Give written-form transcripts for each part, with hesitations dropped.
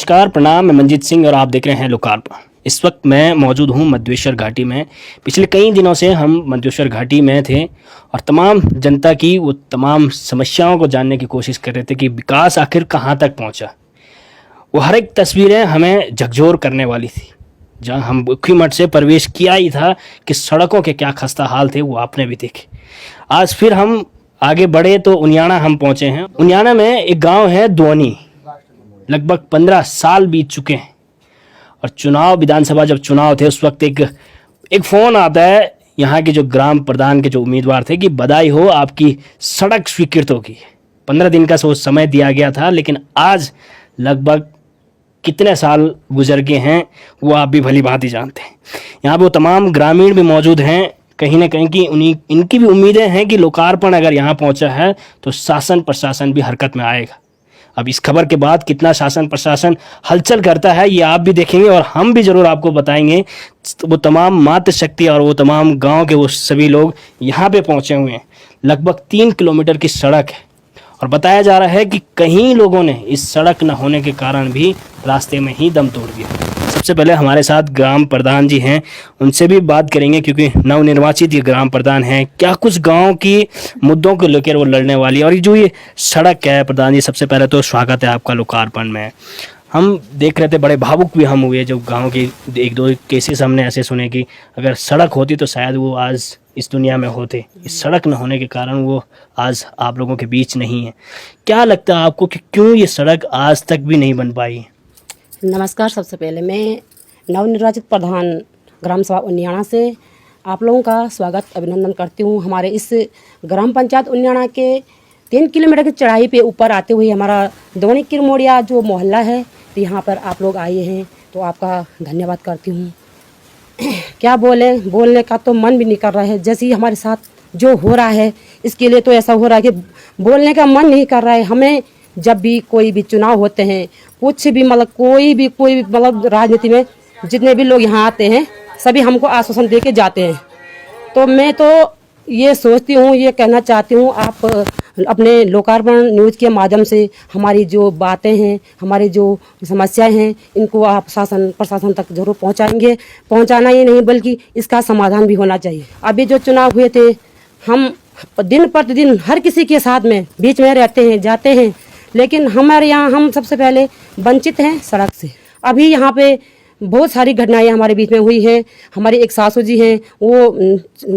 नमस्कार, प्रणाम। मैं मंजीत सिंह और आप देख रहे हैं लोकार्पण। इस वक्त मैं मौजूद हूं मध्वेश्वर घाटी में। पिछले कई दिनों से हम मध्वेश्वर घाटी में थे और तमाम जनता की वो तमाम समस्याओं को जानने की कोशिश कर रहे थे कि विकास आखिर कहां तक पहुंचा। वो हर एक तस्वीरें हमें झकझोर करने वाली थी। जहां हम ऊखीमठ से प्रवेश किया ही था कि सड़कों के क्या खस्ता हाल थे, वो आपने भी देखे। आज फिर हम आगे बढ़े तो उनियाना हम पहुंचे हैं। उनियाना में एक गाँव है द्वनी। लगभग 15 साल बीत चुके हैं और चुनाव, विधानसभा जब चुनाव थे उस वक्त एक फ़ोन आता है यहाँ के जो ग्राम प्रधान के जो उम्मीदवार थे कि बधाई हो, आपकी सड़क स्वीकृत होगी। 15 दिन का समय दिया गया था, लेकिन आज लगभग कितने साल गुजर गए हैं वो आप भी भली भांति जानते हैं। यहाँ पे वो तमाम ग्रामीण भी मौजूद हैं। कहीं ना कहीं की इनकी भी उम्मीदें हैं कि लोकार्पण अगर यहाँ पहुँचा है तो शासन प्रशासन भी हरकत में आएगा। अब इस खबर के बाद कितना शासन प्रशासन हलचल करता है ये आप भी देखेंगे और हम भी ज़रूर आपको बताएंगे। वो तमाम मातृशक्ति और वो तमाम गांव के वो सभी लोग यहाँ पे पहुँचे हुए हैं। लगभग 3 किलोमीटर की सड़क है और बताया जा रहा है कि कहीं लोगों ने इस सड़क न होने के कारण भी रास्ते में ही दम तोड़ दिया। सबसे पहले हमारे साथ ग्राम प्रधान जी हैं, उनसे भी बात करेंगे क्योंकि नवनिर्वाचित ये ग्राम प्रधान हैं। क्या कुछ गांव की मुद्दों को लेकर वो लड़ने वाली है। और जो ये सड़क है, प्रधान जी सबसे पहले तो स्वागत है आपका लोकार्पण में। हम देख रहे थे, बड़े भावुक भी हम हुए जब गाँव के 1-2 केसेस हमने ऐसे सुने कि अगर सड़क होती तो शायद वो आज इस दुनिया में होते। इस सड़क न होने के कारण वो आज आप लोगों के बीच नहीं है। क्या लगता है आपको कि क्यों ये सड़क आज तक भी नहीं बन पाई? नमस्कार। सबसे पहले मैं नवनिर्वाचित प्रधान ग्राम सभा उनियाना से आप लोगों का स्वागत अभिनंदन करती हूँ। हमारे इस ग्राम पंचायत उनियाना के 3 किलोमीटर की चढ़ाई पे ऊपर आते हुए हमारा दोनी किरमोड़िया जो मोहल्ला है, तो यहाँ पर आप लोग आए हैं तो आपका धन्यवाद करती हूँ। क्या बोलने का तो मन भी नहीं कर रहा है। जैसे ही हमारे साथ जो हो रहा है इसके लिए तो ऐसा हो रहा है कि बोलने का मन नहीं कर रहा है। हमें जब भी कोई भी चुनाव होते हैं, कुछ भी मतलब कोई भी मतलब राजनीति में जितने भी लोग यहाँ आते हैं सभी हमको आश्वासन दे के जाते हैं। तो मैं तो ये सोचती हूँ, ये कहना चाहती हूँ, आप अपने लोकार्पण न्यूज़ के माध्यम से हमारी जो बातें हैं, हमारी जो समस्याएं हैं, इनको आप शासन प्रशासन तक जरूर पहुँचाएंगे। पहुँचाना ही नहीं बल्कि इसका समाधान भी होना चाहिए। अभी जो चुनाव हुए थे, हम दिन प्रतिदिन हर किसी के साथ में बीच में रहते हैं, जाते हैं, लेकिन हमारे यहाँ हम सबसे पहले वंचित हैं सड़क से। अभी यहाँ पे बहुत सारी घटनाएं हमारे बीच में हुई है। हमारी एक सासू जी हैं, वो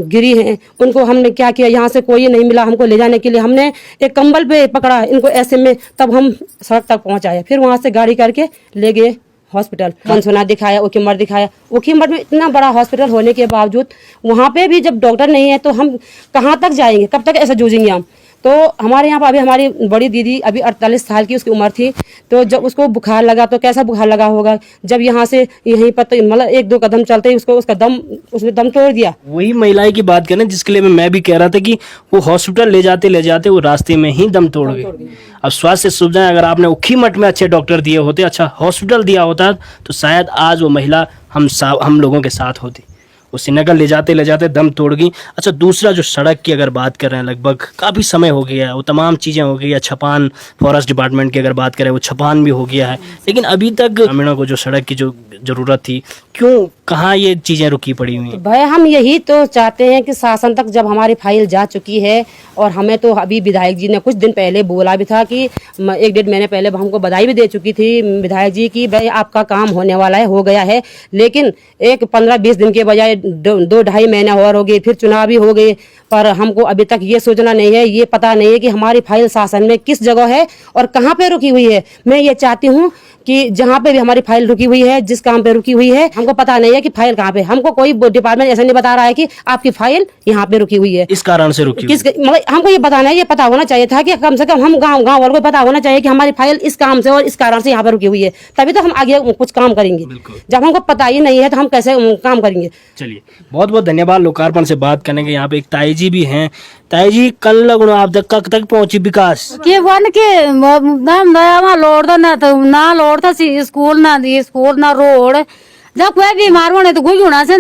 गिरी हैं, उनको हमने क्या किया, यहाँ से कोई नहीं मिला हमको ले जाने के लिए। हमने एक कंबल पे पकड़ा इनको ऐसे में, तब हम सड़क तक पहुँचाए। फिर वहाँ से गाड़ी करके ले गए हॉस्पिटल। मनसोना दिखाया, ऊखीमठ दिखाया। ऊखीमठ में इतना बड़ा हॉस्पिटल होने के बावजूद वहाँ पे भी जब डॉक्टर नहीं है तो हम कहाँ तक जाएंगे, कब तक ऐसा जूझेंगे हम। तो हमारे यहाँ पर अभी हमारी बड़ी दीदी अभी 48 साल की उसकी उम्र थी, तो जब उसको बुखार लगा तो कैसा बुखार लगा होगा, जब यहाँ से यहीं पर मतलब 1-2 कदम चलते ही उसने दम तोड़ दिया। वही महिलाएं की बात करें जिसके लिए मैं भी कह रहा था कि वो हॉस्पिटल ले जाते वो रास्ते में ही दम तोड़ गए। अब स्वास्थ्य सुविधाएं अगर आपने ऊखीमठ में अच्छे डॉक्टर दिए होते, अच्छा हॉस्पिटल दिया होता, तो शायद आज वो महिला हम लोगों के साथ होती। वो श्रीनगर ले जाते दम तोड़ गई। अच्छा, दूसरा जो सड़क की अगर बात कर रहे हैं, लगभग काफ़ी समय हो गया है, वो तमाम चीज़ें हो गई है। छपान फॉरेस्ट डिपार्टमेंट की अगर बात करें, वो छपान भी हो गया है, लेकिन अभी तक ग्रामीणों को जो सड़क की जो ज़रूरत थी, क्यों कहाँ ये चीज़ें रुकी पड़ी हुई हैं? भाई हम यही तो चाहते हैं कि शासन तक जब हमारी फाइल जा चुकी है, और हमें तो अभी विधायक जी ने कुछ दिन पहले बोला भी था कि 1-1.5 महीने पहले हमको बधाई भी दे चुकी थी विधायक जी की भाई आपका काम होने वाला है, हो गया है। लेकिन एक 15-20 दिन के बजाय 2-2.5 महीने और हो गए, फिर चुनाव भी हो गए, पर हमको अभी तक ये सोचना नहीं है, ये पता नहीं है कि हमारी फाइल शासन में किस जगह है और कहाँ पे रुकी हुई है। मैं ये चाहती हूँ कि जहाँ पे भी हमारी फाइल रुकी हुई है, जिस काम पे रुकी हुई है, हमको पता नहीं है कि फाइल कहाँ पे। हमको कोई डिपार्टमेंट ऐसा नहीं बता रहा है कि आपकी फाइल यहाँ पे रुकी हुई है, इस कारण से रुकी किस मतलब हमको ये बताना है, ये पता होना चाहिए था कि कम से कम हम गाँव वालों को पता होना चाहिए कि हमारी फाइल इस काम से और इस कारण से यहाँ पे रुकी हुई है, तभी तो हम आगे कुछ काम करेंगे। जब हमको पता ही नहीं है तो हम कैसे काम करेंगे। चलिए, बहुत बहुत धन्यवाद लोकार्पण से बात करने के। यहाँ पे एक ताई जी भी हैं। ताई जी, कल लगन आप तक पहुंची विकास के वन के नाम नया लोड ना तो ना लोड था स्कूल ना रोड। जब कोई बीमार होने तो कोई होना से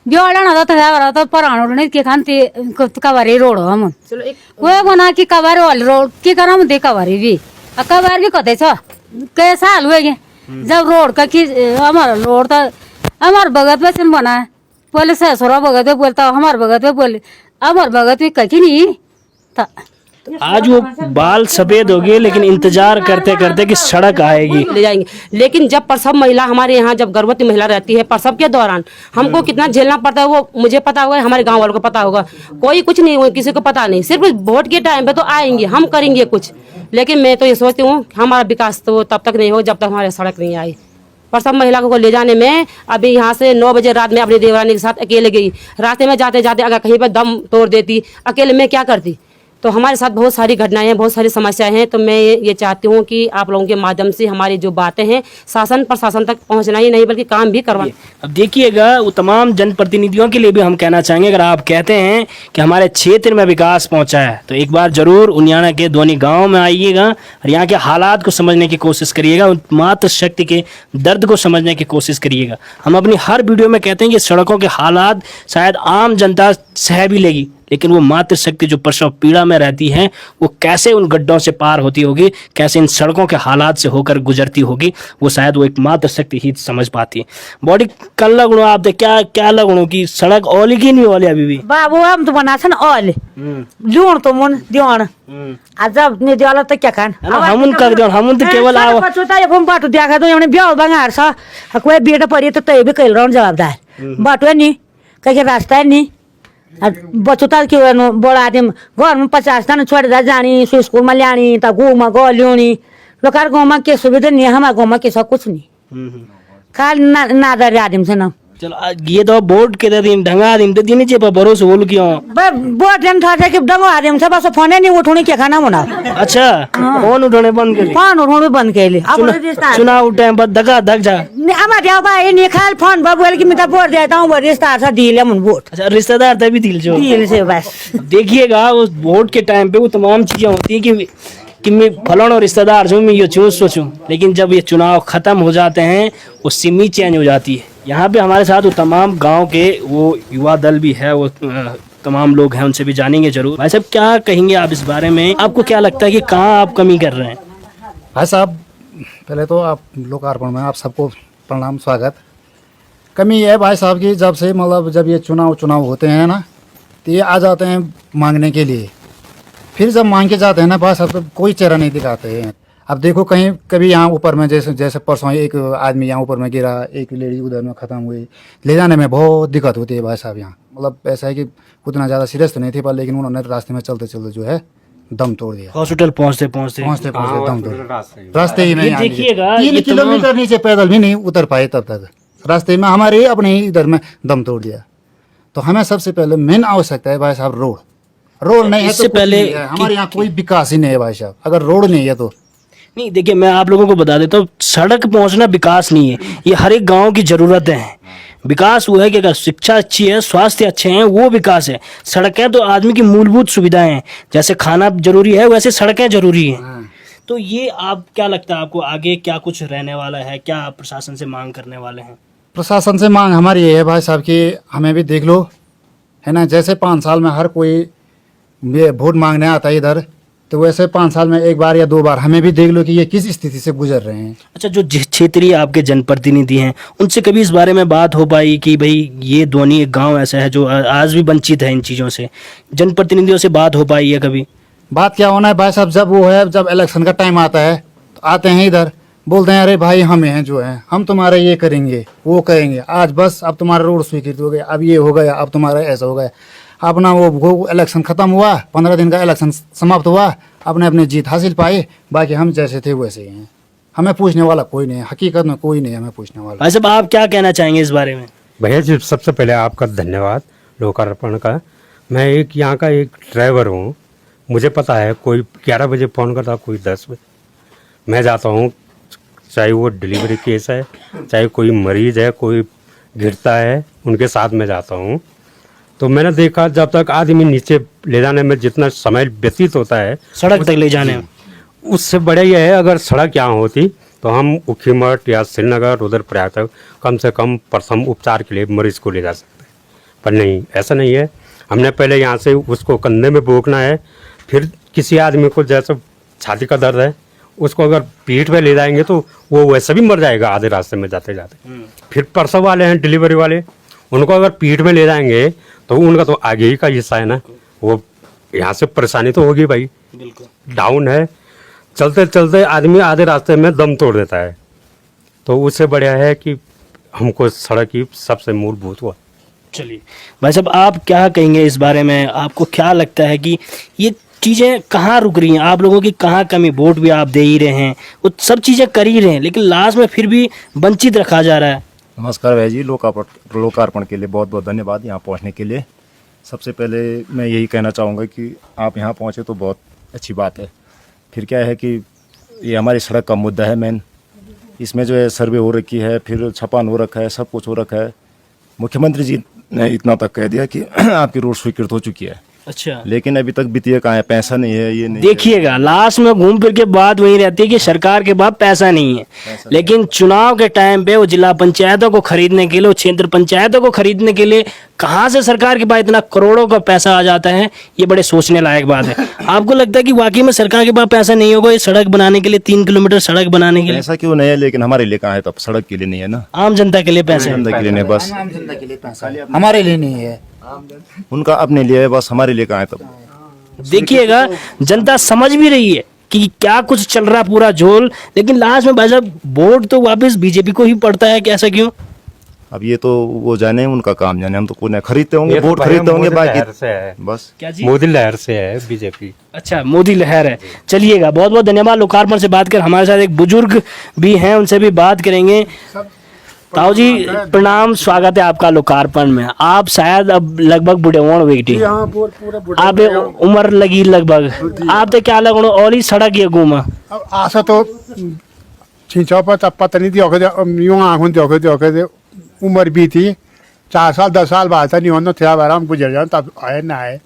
जोड़ा तो पराण के खानते कवारी रोड हम कोई बना की कवारी वाली रोड की करा दे कवारी भी कवार भी कते छ कै साल हुए जब रोड का की हमारा रोड था हमारे भगत में सिन बना है पहले ससुरा भगत में बोलता हमारे भगत में बोले हमारे भगत में कहीं नहीं था। आज वो बाल सफेद हो गए लेकिन इंतजार करते करते कि सड़क आएगी। ले जाएंगे, लेकिन जब प्रसव महिला हमारे यहाँ जब गर्भवती महिला रहती है प्रसव के दौरान हमको कितना झेलना पड़ता है वो मुझे पता होगा, हमारे गांव वालों को पता होगा। कोई कुछ नहीं हो, किसी को पता नहीं, सिर्फ वोट के टाइम पे तो आएंगे हम करेंगे कुछ, लेकिन मैं तो ये सोचती हूँ हमारा विकास तो तब तक नहीं हो जब तक हमारे सड़क नहीं आई। प्रसव महिला को ले जाने में अभी यहाँ से 9 बजे रात में अपनी देवरानी के साथ अकेले गई, रास्ते में जाते जाते अगर कहीं पर दम तोड़ देती अकेले में क्या करती। तो हमारे साथ बहुत सारी घटनाएं हैं, बहुत सारी समस्याएं हैं। तो मैं ये चाहती हूँ कि आप लोगों के माध्यम से हमारी जो बातें हैं शासन प्रशासन तक पहुँचना ही नहीं बल्कि काम भी करवाना। अब देखिएगा वो तमाम जनप्रतिनिधियों के लिए भी हम कहना चाहेंगे, अगर आप कहते हैं कि हमारे क्षेत्र में विकास पहुंचा है तो एक बार जरूर उनियाना के दोनी गांव में आइएगा और यहाँ के हालात को समझने की कोशिश करिएगा, मातृशक्ति के दर्द को समझने की कोशिश करिएगा। हम अपनी हर वीडियो में कहते हैं कि सड़कों के हालात शायद आम जनता सह भी लेगी, लेकिन वो मातृशक्ति जो प्रसव पीड़ा में रहती है वो कैसे उन गड्ढों से पार होती होगी, कैसे इन सड़कों के हालात से होकर गुजरती होगी, वो शायद वो एक मातृशक्ति ही समझ पाती है। बॉडी कल लगणो आप दे क्या क्या लगणो की सड़क ओली की नहीं ओली अभी भी बाबू हम तो बना छन ऑल लूण तो मुन दियोन जब ने दियाला तो क्या खान हम कर दियो हम तो केवल आओ पछुता ये फोन बाटो देखा तो हमने ब्याह बंगार सा कोई बेटा पड़ी तो तय भी कैल रन जवाबदार बाटो नहीं कहीं रास्ता नहीं बचुता के बड़ा आदमी घर में 50 जना छोड़ जानी स्कूल में लियानी त गाँव में गो लियोनी लोकार गाँव में के सुविधा नहीं हमारे गाँव में के सब कुछ नहीं खाली नादर आदमी से ना। चलो ये तो बोर्ड के दिन ढंगा दिन तो दिन चे पर भरोसा बोल क्यों बोर्ड दिन था कि डंगो आदमी से बस फोन नहीं उठोने क्या खाना बना। अच्छा फोन उठाने बंद कर फोन उठोने बंद कर ले चुनाव टाइम पर धक्का धक जा हमारे यहाँ नहीं खाल फोन बोल कि मैं तो वोट देता हूँ रिश्तेदार से डील है मन वोट। अच्छा रिश्तेदार तभी दिल जो डील से बस देखिएगा उस वोट के टाइम पे वो तमाम चीजें होती है कि मैं फलाना रिश्तेदार जो मैं ये सोचूं, लेकिन जब ये चुनाव खत्म हो जाते हैं वो सिमी चेंज हो जाती है। यहाँ पे हमारे साथ वो तमाम गांव के वो युवा दल भी है, वो तमाम लोग हैं, उनसे भी जानेंगे जरूर। भाई साहब क्या कहेंगे आप इस बारे में, आपको क्या लगता है कि कहाँ आप कमी कर रहे हैं? भाई साहब पहले तो आप लोकार्पण में आप सबको प्रणाम स्वागत। कमी है भाई साहब की जब से मतलब जब ये चुनाव होते हैं ना तो ये आ जाते हैं मांगने के लिए, फिर जब मांग के जाते हैं ना भाई साहब तो कोई चेहरा नहीं दिखाते हैं। अब देखो कहीं कभी यहाँ ऊपर में जैसे परसों एक आदमी यहाँ ऊपर में गिरा, एक लेडी उधर में ख़त्म हुई, ले जाने में बहुत दिक्कत होती है भाई साहब यहाँ। मतलब ऐसा है कि उतना ज़्यादा सीरियस तो नहीं थे पर लेकिन उन्होंने रास्ते में चलते चलते जो है दम तोड़ दिया। हॉस्पिटल पहुँचते दम तोड़ रास्ते ही में देखिएगा 3 किलोमीटर नीचे पैदल भी नहीं उतर पाए तब तक रास्ते में हमारे अपने ही इधर में दम तोड़ दिया। तो हमें सबसे पहले मेन आवश्यकता है भाई साहब रोड नहीं है इससे तो पहले हमारे यहाँ कोई विकास ही नहीं है भाई साहब। अगर रोड नहीं है तो नहीं, देखिए मैं आप लोगों को बता देता हूँ, सड़क पहुंचना विकास नहीं है, ये हर एक गांव की जरूरत है। विकास वो है कि अगर शिक्षा अच्छी है, स्वास्थ्य अच्छे हैं, वो विकास है। सड़कें तो आदमी की मूलभूत सुविधाएं हैं, जैसे खाना जरूरी है वैसे सड़कें जरूरी हैं। तो ये आप क्या लगता है आपको आगे क्या कुछ रहने वाला है, क्या आप प्रशासन से मांग करने वाले हैं? प्रशासन से मांग हमारी ये है भाई साहब कि हमें भी देख लो है ना, जैसे 5 साल में हर कोई वोट मांगने आता है इधर, तो वैसे 5 साल में 1 बार या 2 बार हमें भी देख लो कि ये किस स्थिति से गुजर रहे हैं। अच्छा, जो क्षेत्रीय आपके जनप्रतिनिधि हैं उनसे कभी इस बारे में बात हो पाई कि भाई ये दोनी एक गांव ऐसा है जो आज भी वंचित है इन चीज़ों से, जनप्रतिनिधियों से बात हो पाई है कभी? बात क्या होना है भाई साहब, जब वो है जब इलेक्शन का टाइम आता है तो आते हैं इधर बोलते हैं अरे भाई हमें हैं जो है हम तुम्हारा ये करेंगे वो करेंगे, आज बस अब तुम्हारा रोड स्वीकृत हो गया, अब ये हो गया, अब तुम्हारा ऐसा हो गया। अपना वो इलेक्शन ख़त्म हुआ, 15 दिन का इलेक्शन समाप्त हुआ, अपने अपने जीत हासिल पाए, बाकी हम जैसे थे वैसे ही हैं। हमें पूछने वाला कोई नहीं है, हकीकत में कोई नहीं है हमें पूछने वाला। भाई साहब आप क्या कहना चाहेंगे इस बारे में? भैया जी सबसे पहले आपका धन्यवाद लोकार्पण का। मैं एक यहाँ का एक ड्राइवर हूँ, मुझे पता है कोई 11 बजे फ़ोन करता, कोई 10 बजे। मैं जाता हूँ, चाहे वो डिलीवरी केस है, चाहे कोई मरीज़ है, कोई गिरता है, उनके साथ में जाता हूँ। तो मैंने देखा जब तक आदमी नीचे ले जाने में जितना समय व्यतीत होता है सड़क तक ले जाने में, उससे बड़ा यह है अगर सड़क यहाँ होती तो हम उखीमठ या श्रीनगर रुद्रप्रयाग तक कम से कम प्रथम उपचार के लिए मरीज को ले जा सकते, पर नहीं, ऐसा नहीं है। हमने पहले यहाँ से उसको कंधे में बोकना है, फिर किसी आदमी को जैसे छाती का दर्द है उसको अगर पीठ पे ले जाएंगे तो वो वैसे भी मर जाएगा आधे रास्ते में जाते जाते। फिर प्रसव वाले हैं, डिलीवरी वाले, उनको अगर पीठ में ले जाएंगे तो उनका तो आगे ही का हिस्सा है ना, वो यहाँ से परेशानी तो होगी भाई, डाउन है, चलते चलते आदमी आधे रास्ते में दम तोड़ देता है। तो उससे बढ़िया है कि हमको सड़क की सबसे मूलभूत हुआ। चलिए भाई साहब, आप क्या कहेंगे इस बारे में? आपको क्या लगता है कि ये चीज़ें कहाँ रुक रही हैं? आप लोगों की कहाँ कमी? वोट भी आप दे ही रहे हैं, वो सब चीज़ें कर ही रहे हैं, लेकिन लास्ट में फिर भी वंचित रखा जा रहा है। नमस्कार भाई जी, लोकार्पण के लिए बहुत बहुत धन्यवाद यहाँ पहुँचने के लिए। सबसे पहले मैं यही कहना चाहूँगा कि आप यहाँ पहुँचे तो बहुत अच्छी बात है। फिर क्या है कि ये हमारी सड़क का मुद्दा है मेन, इसमें जो है सर्वे हो रखी है, फिर छपान हो रखा है, सब कुछ हो रखा है। मुख्यमंत्री जी ने इतना तक कह दिया कि आपकी रोड स्वीकृत हो चुकी है, अच्छा, लेकिन अभी तक वित्तीय कहाँ है, पैसा नहीं है, ये नहीं है। देखिएगा लास्ट में घूम फिर के बात वही रहती है कि सरकार के पास पैसा नहीं है, लेकिन चुनाव के टाइम पे वो जिला पंचायतों को खरीदने के लिए, वो क्षेत्र पंचायतों को खरीदने के लिए कहाँ से सरकार के पास इतना करोड़ों का पैसा आ जाता है, ये बड़े सोचने लायक बात है। आपको लगता है कि वाकई में सरकार के पास पैसा नहीं होगा ये सड़क बनाने के लिए, 3 किलोमीटर सड़क बनाने के लिए? पैसा क्यों नहीं है, लेकिन हमारे लिए कहाँ है, तब सड़क के लिए नहीं है ना, आम जनता के लिए पैसे हैं। जनता के लिए नहीं, बस हमारे लिए नहीं है, उनका अपने लिए है, बस हमारे लिए कहाँ है तब। देखिएगा जनता समझ भी रही है कि क्या कुछ चल रहा पूरा झोल, लेकिन लास्ट में भाई साहब वोट तो वापस बीजेपी को ही पड़ता है, कैसा क्यों? अब ये तो वो जाने, उनका काम जाने, हम तो कोई नहीं खरीदते होंगे, ये तो वोट भाई खरीदते होंगे, मोदी लहर बाकी से है, बस क्या जी? मोदी लहर से है बीजेपी। अच्छा, मोदी लहर है। चलिएगा, बहुत बहुत धन्यवाद लोकार्पण से बात कर। हमारे साथ एक बुजुर्ग भी हैं, उनसे भी बात करेंगे। ताऊ जी प्रणाम, स्वागत है आपका लोकार्पण में। आप शायद अब लगभग बुढ़े हो बेटी, आप उम्र लगी लगभग, आप तो क्या लगो और ही सड़क ये घूमा अब आशा तो छिंचाओ पर तब पता नहीं थी, यूँ आँखों देखो उम्र भी थी, 4 साल 10 साल बाद था, नहीं होना थोड़ा बार हम गुजर जाए, तब आए ना आए।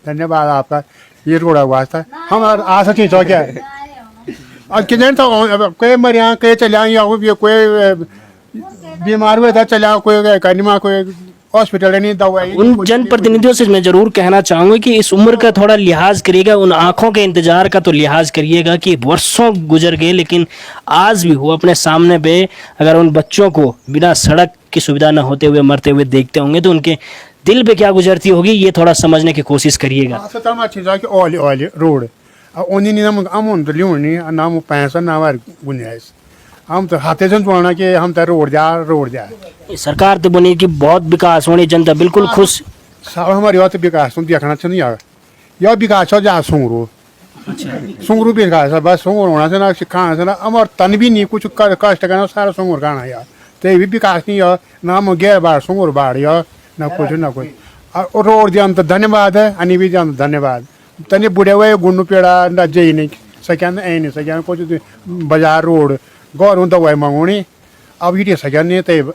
धन्यवाद आपका, ये रोड़ा वास्ता हम आशा छिंचाओ क्या है। और कितने तो कोई मर यहाँ कहीं चले आए, कोई बीमार हुआ था चला, कोई कनिमा कोई हॉस्पिटल नहीं दवाई। उन जनप्रतिनिधियों से मैं जरूर कहना चाहूंगा कि इस उम्र का थोड़ा लिहाज करिएगा, उन आंखों के इंतजार का तो लिहाज करिएगा कि वर्षों गुजर गए, लेकिन आज भी वो अपने सामने पे अगर उन बच्चों को बिना सड़क की सुविधा न होते हुए मरते हुए देखते होंगे तो उनके दिल पे क्या गुजरती होगी, ये थोड़ा समझने की कोशिश करिएगा। रोड अमन तो लियोनी ना पैसा ना गुंजाइश, हम तो हाथे से बोलना कि हम तो रोड जा सरकार तो बनी कि बहुत विकास होनी, जनता बिल्कुल खुश। सब हमारे यहाँ तो विकास तुम देखना चाहिए यार, यह विकास हो जहाँ सुंगरू विकास है, बस सुंगुर होना से ना खाना से ना हमारे तन भी नहीं कुछ कष्ट करना, सारा सुंगुर खाना यार, तो ये भी विकास नहीं है ना, हम गैर बाढ़ सुंगुर बाढ़ यार ना कुछ ना कोई। और रोड दिया तो धन्यवाद है, अनि भी दिया धन्यवाद, तने बुढ़े हुए गुंडू पेड़ा ना जई नहीं सकिया ऐ नहीं सकिया कुछ बाजार रोड गौर हूँ दवाई मंगवानी, अब ये सकिया नहीं तो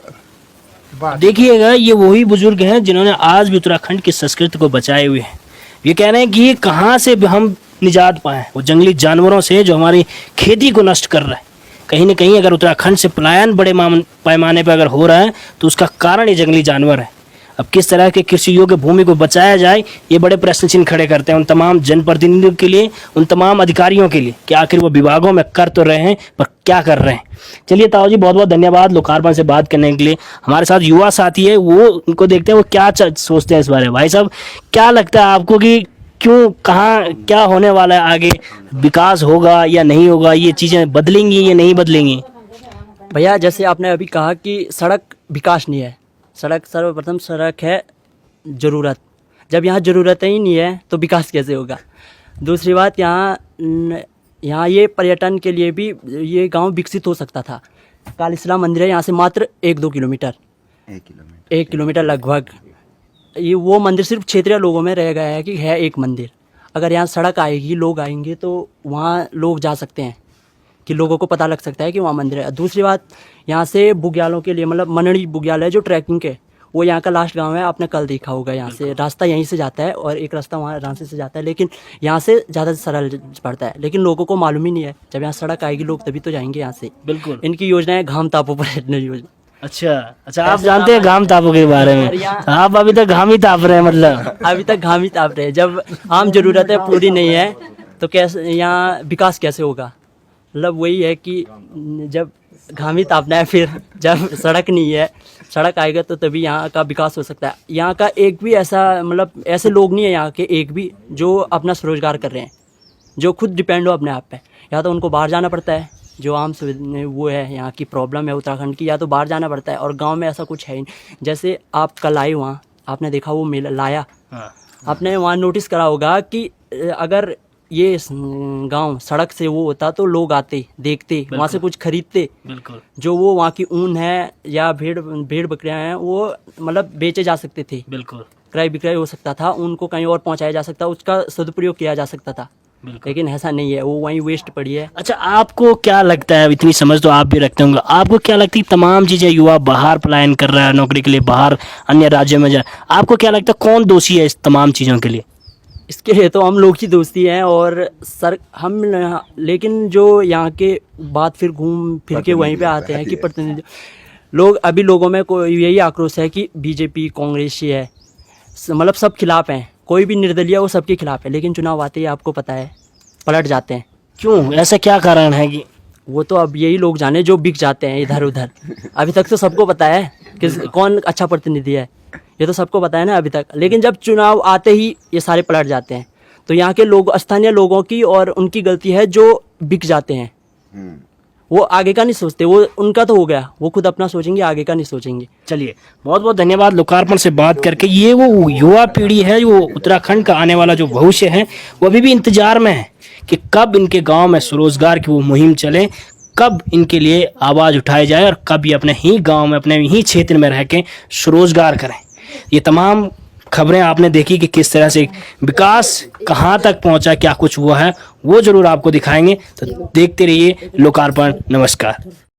देखिएगा ये वही बुजुर्ग हैं जिन्होंने आज भी उत्तराखंड की संस्कृति को बचाए हुए हैं। ये कह रहे हैं कि कहाँ से हम निजात पाएं, वो जंगली जानवरों से जो हमारी खेती को नष्ट कर रहा है। कहीं ना कहीं अगर उत्तराखंड से पलायन बड़े पैमाने पर अगर हो रहा है तो उसका कारण ये जंगली जानवर है। अब किस तरह के कृषि योग्य भूमि को बचाया जाए, ये बड़े प्रश्न चिन्ह खड़े करते हैं उन तमाम जनप्रतिनिधियों के लिए, उन तमाम अधिकारियों के लिए कि आखिर वो विभागों में कर तो रहे हैं पर क्या कर रहे हैं। चलिए ताऊ जी बहुत बहुत धन्यवाद लोकार्पण से बात करने के लिए। हमारे साथ युवा साथी है, वो उनको देखते हैं वो क्या सोचते हैं इस बारे में। भाई साहब क्या लगता है आपको कि क्यों, कहाँ क्या होने वाला है आगे, विकास होगा या नहीं होगा, ये चीज़ें बदलेंगी या नहीं बदलेंगी? भैया जैसे आपने अभी कहा कि सड़क विकास नहीं है, सड़क सर्वप्रथम सड़क है ज़रूरत, जब यहाँ ज़रूरत ही नहीं है तो विकास कैसे होगा। दूसरी बात यहाँ ये पर्यटन के लिए भी ये गांव विकसित हो सकता था। कालीसला मंदिर है यहाँ से मात्र 1-2 किलोमीटर, 1 किलोमीटर लगभग। ये वो मंदिर सिर्फ क्षेत्रीय लोगों में रह गया है कि है एक मंदिर। अगर यहाँ सड़क आएगी, लोग आएंगे तो वहाँ लोग जा सकते हैं कि लोगों को पता लग सकता है कि वहाँ मंदिर है। दूसरी बात यहाँ से बुग्यालों के लिए मतलब मनड़ी बुग्याल है जो ट्रैकिंग के, वो यहाँ का लास्ट गांव है, आपने कल देखा होगा। यहाँ से रास्ता यहीं से जाता है और एक रास्ता वहाँ रांची से जाता है, लेकिन यहाँ से ज़्यादा सरल पड़ता है, लेकिन लोगों को मालूम ही नहीं है। जब यहाँ सड़क आएगी लोग तभी तो जाएंगे यहाँ से। बिल्कुल। इनकी योजना है घाम तापो पर्यटन योजना। अच्छा आप जानते हैं घाम तापों के बारे में? आप अभी तक घाम ही ताप रहे हैं मतलब? अभी तक घाम ही ताप रहे हैं। जब आम जरूरतें पूरी नहीं है तो कैसे यहाँ विकास कैसे होगा। मतलब वही है कि जब घाम ही तापना है, फिर जब सड़क नहीं है, सड़क आएगा तो तभी यहाँ का विकास हो सकता है। यहाँ का एक भी ऐसा मतलब ऐसे लोग नहीं है यहाँ के एक भी जो अपना स्वरोजगार कर रहे हैं, जो खुद डिपेंड हो अपने आप पे। या तो उनको बाहर जाना पड़ता है, जो आम वो है यहाँ की प्रॉब्लम है उत्तराखंड की, या तो बाहर जाना पड़ता है, और गांव में ऐसा कुछ है ही नहीं। जैसे आप कल आए वहाँ, आपने देखा वो मेला लाया, आपने वहाँ नोटिस करा होगा कि अगर ये गांव सड़क से वो होता तो लोग आते, देखते, वहाँ से कुछ खरीदते। बिल्कुल। जो वो वहाँ की ऊन है या भेड़ बकरियाँ हैं वो मतलब बेचे जा सकते थे, बिल्कुल। क्रय विक्रय हो सकता था, उनको कहीं और पहुँचाया जा सकता, उसका सदुपयोग किया जा सकता था। लेकिन ऐसा नहीं है, वो वहीं वेस्ट पड़ी है। अच्छा, आपको क्या लगता है, इतनी समझ तो आप भी रखते होंगे, आपको क्या लगती है तमाम चीज़ें युवा बाहर पलायन कर रहा है नौकरी के लिए, बाहर अन्य राज्यों में जा, आपको क्या लगता है कौन दोषी है इस तमाम चीज़ों के लिए? इसके लिए तो हम लोग ही दोस्ती हैं और सर हम, लेकिन जो यहाँ के बात फिर घूम फिर के वहीं पे आते हैं कि प्रतिनिधि लोग, अभी लोगों में कोई यही आक्रोश है कि बीजेपी कांग्रेस ही है, मतलब सब खिलाफ हैं, कोई भी निर्दलीय वो सबके खिलाफ है। लेकिन चुनाव आते ही आपको पता है पलट जाते हैं। क्यों, ऐसा क्या कारण है कि वो तो अब यही लोग जाने जो बिक जाते हैं इधर उधर। अभी तक तो सबको पता है कि कौन अच्छा प्रतिनिधि है, ये तो सबको पता है ना अभी तक। लेकिन जब चुनाव आते ही ये सारे पलट जाते हैं, तो यहाँ के लोग, स्थानीय लोगों की और उनकी गलती है जो बिक जाते हैं। वो आगे का नहीं सोचते, वो उनका तो हो गया, वो खुद अपना सोचेंगे, आगे का नहीं सोचेंगे। चलिए, बहुत बहुत धन्यवाद लोकार्पण से बात करके। ये वो युवा पीढ़ी है, जो उत्तराखंड का आने वाला जो भविष्य है, वो अभी भी इंतजार में है कि कब इनके गांव में स्वरोजगार की वो मुहिम चले, कब इनके लिए आवाज़ उठाई जाए और कब ये अपने ही गांव में, अपने ही क्षेत्र में रह के स्वरोजगार करें। ये तमाम खबरें आपने देखी कि किस तरह से विकास कहाँ तक पहुँचा, क्या कुछ हुआ है, वो जरूर आपको दिखाएंगे। तो देखते रहिए लोकार्पण। नमस्कार।